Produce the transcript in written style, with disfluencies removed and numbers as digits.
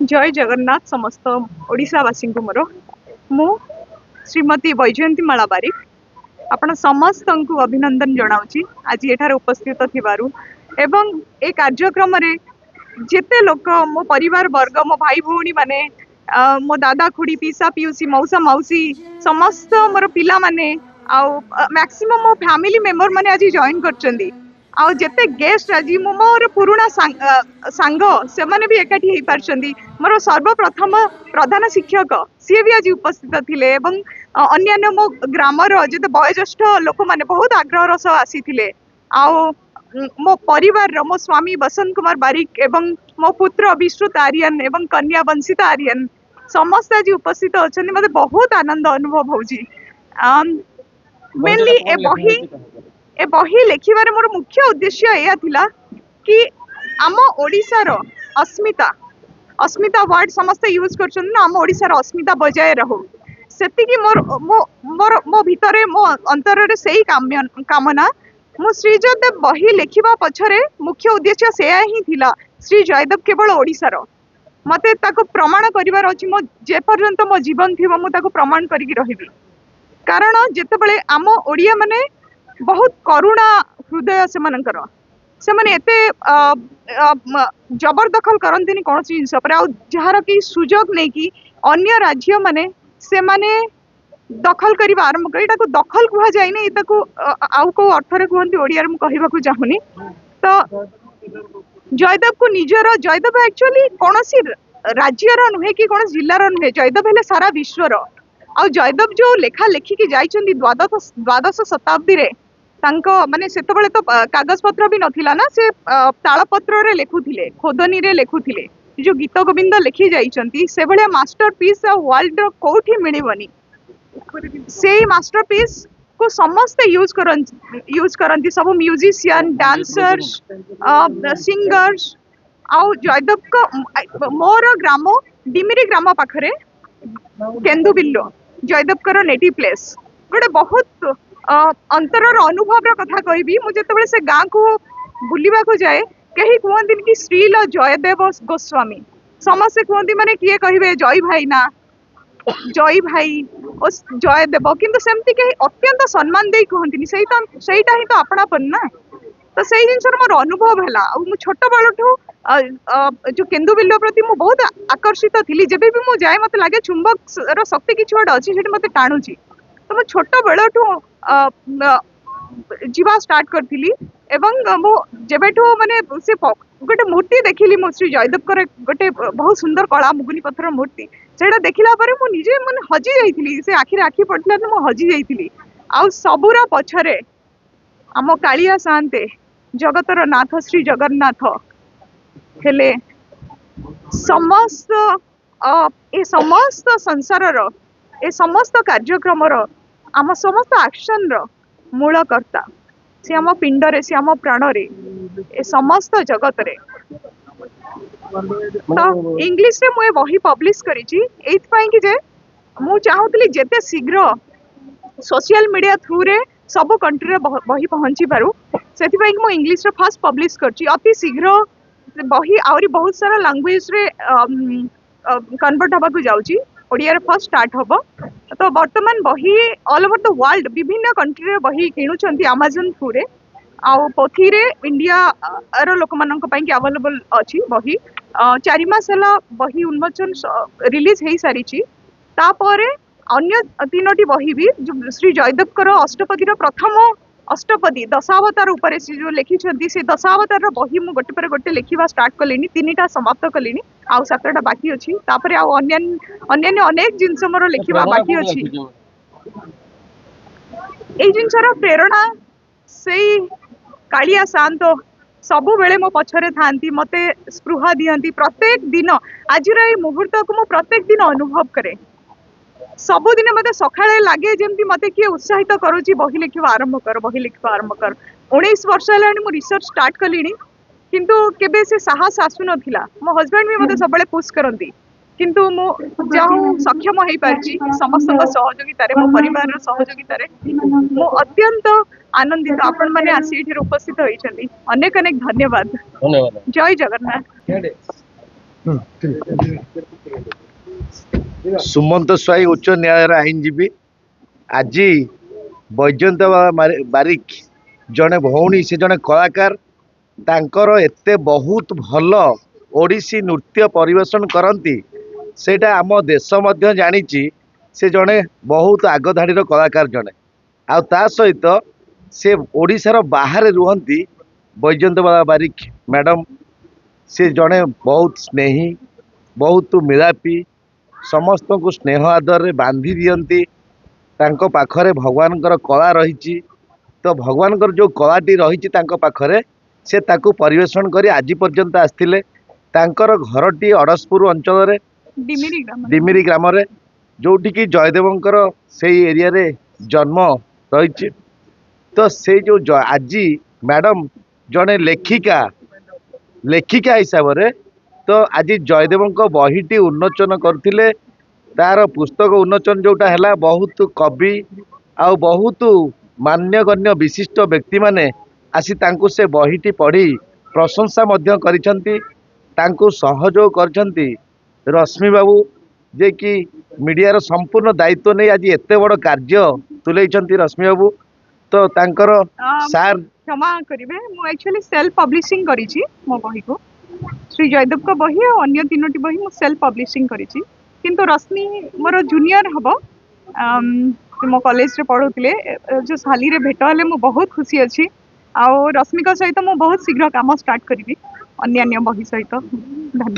जय जगन्नाथ समस्त ओडिशावासी को मोर मु श्रीमती बैजयंती माला बारिक आपण समस्त को अभिनंदन जनाऊँगी आज एठार उपस्थित थिबारु एवं ए कार्यक्रम रे जेते लोक मो परिवार वर्ग मो भाई भौणी माने मो दादा खुड़ी पीसा पीउसी मौसा मौसी समस्त मोर पिला माने आउ मैक्सिमम मो फैमिली मेंबर माने आज जॉइन करचंदी आउ जेते गेस्ट आज मोर पुराना सांग से माने भी एकाठी हो पार्छंदी मोर सर्वप्रथम प्रधान शिक्षक सी भी आज उपस्थित थिले एवं अन्यान्य मो ग्रामर जेते वयोज्येष्ठ लोक माने बहुत आग्रह सह आसीथिले आउ मो परिवार रो मो स्वामी बसंत कुमार बारिक एवं मो पुत्र विश्रुत आर्यन एवं कन्या वंशिता आर्यन समस्त आज उपस्थित अछंदी मते बहुत आनंद अनुभव होउची मेनली ए बही लेखिबार मोर मुख्य उद्देश्य एया थिला कि आम ओडिशार अस्मिता अस्मिता वर्ड समस्त यूज करछन ना आम ओडिशार अस्मिता बजाय रहो सेतिकी मोर मो मोर मो भितरे मो अंतर रे सेही कामना मो श्री जयदेव बही लेखिबा पछरे मुख्य उद्देश्य सेया ही थिला श्री जयदेव केवल ओडिशार मते ताको प्रमाण करिवार अछि मो जे पर्यंत मो जीवन थिबो मो ताको प्रमाण करिकि रहिबी कारण जेतेबेले आम ओडिया माने बहुत करुणा हृदय से मानकर से माने एते जबरदखल करंतिनी कौन जिनस पर आ जहार कि सुजोग नै कि अन्य राज्य माने से माने दखल करिबा आरंभ कर इटाको दखल कुहा जाय नै इताको आउ को अर्थ रे कहंती ओडिया रे म कहिबा को चाहुनी तो जयदेव को निजर जयदेव एक्चुअली कोनोसी राज्य रा नुहे कि कोन जिल्ला रा नुहे जयदेव हेले सारा विश्व रो आ जयदेव जो लेखा लेखि के जाइछंदी द्वादश शताब्दी रे तांको माने सेतबेले तो कागज पत्र भी नथिला ना से तालपत्र रे लेखुथिले खोदनी रे लेखुथिले जो गीत गोविंद लिखि जाइछंती से भलिया मास्टरपीस वर्ल्ड रो कोठी मिलिबनी से मास्टरपीस को समस्त यूज करंती सब म्यूजिशियन डांसर्स सिंगर्स आउ जयदेव को मोर ग्राम डिमिरी ग्राम पाखरे केंदुबिल्लो जयदेव कर नेटिव प्लेस गोटे बहुत अंतर अनुभव कथा कहबी मु जेतेबेले से गाँ को बुलिबा को जाए कहीं कहते कि श्रील जयदेव गोस्वामी समस्त कहते माने किए कहे जय भाई ना जय भाई और जयदेव किंतु सेमती कहीं अत्यंत सम्मान दे कहते सहीटा ही तो आपणापन ना तो से जिन मोर अनुभव है छोट बड़ू जो केंदुबिल्लो प्रति मु बहुत आकर्षित थी जब भी मुझे जाए मत लगे चुंबक शक्ति किसी गोटे अच्छी से मत टाणुची तो मु छोट बेलू जीवा स्टार्ट करी एवं मु जेबेठू माने से गोटे मूर्ति देखिली मो श्री जयदेव कर गोटे बहुत सुंदर कला मुगुनी पत्थर मूर्ति सेटा देखिला परे मु निजे माने हजी जाइथिली से आखिर आखि पड़ला तो मु हजी जाइथिली आ सबुरा पछरे आम कालिया शांते जगतर नाथ श्री जगन्नाथ हेले समस्त ए समस्त संसार रो ए समस्त कार्यक्रम रो आम समस्त एक्शन रो मूलकर्ता से आम पिंड रे से आम प्राण रे ए समस्त जगत रे तो इंग्लिश रे मुए बही पब्लिश करिछि एथ पई कि जे मु चाहूतली जेते शीघ्र सोशल मीडिया थ्रू रे सब कंट्री रे बही पहुंची पारू सेति पई कि मु इंग्लिश रे फर्स्ट पब्लिश करछि अति शीघ्र बही आउरी बहुत सारा लैंग्वेज रे कन्वर्ट हबा को जाउछि ओडिया रे फर्स्ट स्टार्ट हबो तो वर्तमान बही ऑल ओवर द वर्ल्ड विभिन्न कंट्री रे बही किणुचंती अमेज़न थ्रू रे आउ पोथी रे इंडिया रो लोक मानन को पई कि अवेलेबल अछि बही 4 मास हला बही उन्मोचन रिलीज हेई सारिछि तापरे अन्य 3टी बही भी श्री जयदेव कर अष्टपदी रो प्रथम अष्टपदी दशावतार उपरे से जो लिखि से दशावतार रो बही मु गोटे पर गोटे लिखिबा स्टार्ट कलिनी 3टा समाप्त कलिनी आउ 7टा बाकी अछि तापरे आउ अन्य अनेक जिंस मोर लिखिबा बाकी अछि ए जिंसर प्रेरणा सेई कालिया शांत सबु बेले मो पछरे थांती मते स्पृहा दियंती प्रत्येक दिन आज रे मुहूर्त को मु प्रत्येक दिन अनुभव करे सबुदिन मत सकाळे लगे जमती मत किए उत्साहित करुच्ची बही लिखा आरंभ कर 19 वर्ष है मु रिसर्च स्टार्ट कलिनी किंतु केबे से साहस आसु नथिला मो हस्बैंड भी मते सबले पुश करंती किंतु मु जाहु सक्षम होई पारची समस्त सहयोगिता रे मो परिवार रो सहयोगिता रे मो अत्यंत आनंदित आपण माने आसी एठी उपस्थित होइछन्ती अनेक अनेक धन्यवाद जय जगन्नाथ। सुमंत स्वाई उच्च न्यायालय आईनजीवी आज बैजयंत बारिक जड़े भौणी से जड़े कलाकार तांकर एते बहुत भल ओडिसी नृत्य परिवेशन करती सेटा आम देश मध्य जानी से जड़े बहुत आगधाड़ी कलाकार जड़े आ सहित से ओडिशार बाहर रुहती बैजयंत बारिक मैडम से जड़े बहुत स्नेही बहुत मिलापी समस्त को स्नेह आदर रे बांधी दियंती तांको पाखरे भगवान कला रही तो भगवान जो कलाटी रही पाखरे से ताकू परिवेशन करी आज पर्यंत आसते तांकर घरटी अड़सपुर अंचल डिमिरी ग्राम जोटी की जयदेवंकर से एरिया रे जन्म रही तो से जो आज मैडम जड़े लेखिका हिसाब से तो आज जयदेव बहीटी उन्मोचन करथिले तार पुस्तक उन्मोचन जोटा है बहुत कवि आ बहुत मान्यगण्य विशिष्ट व्यक्ति माने आसी तांकु से बहीटी पढ़ी प्रशंसा मध्य करिसंती तांकु सहयोग करछंती रश्मि बाबू जे कि मीडिया संपूर्ण दायित्व नहीं आज एते बड़ कार्य तुलेइछंती रश्मि बाबू तो तांकर सार क्षमा करिवे मु एक्चुअली सेल्फ पब्लिशिंग करिछि मो बही को श्री जयदेव का बही और अन्य तीनोटी बही मु सेल्फ पब्लिशिंग करिछि किंतु रश्मि मोर जूनियर हबो मो कॉलेज रे पढुतिले जो साली रे भेट हले मु बहुत खुशी अछि आ रश्मिका सहित मु बहुत शीघ्र काम स्टार्ट करिवि अन्य बही सहित। धन्यवाद।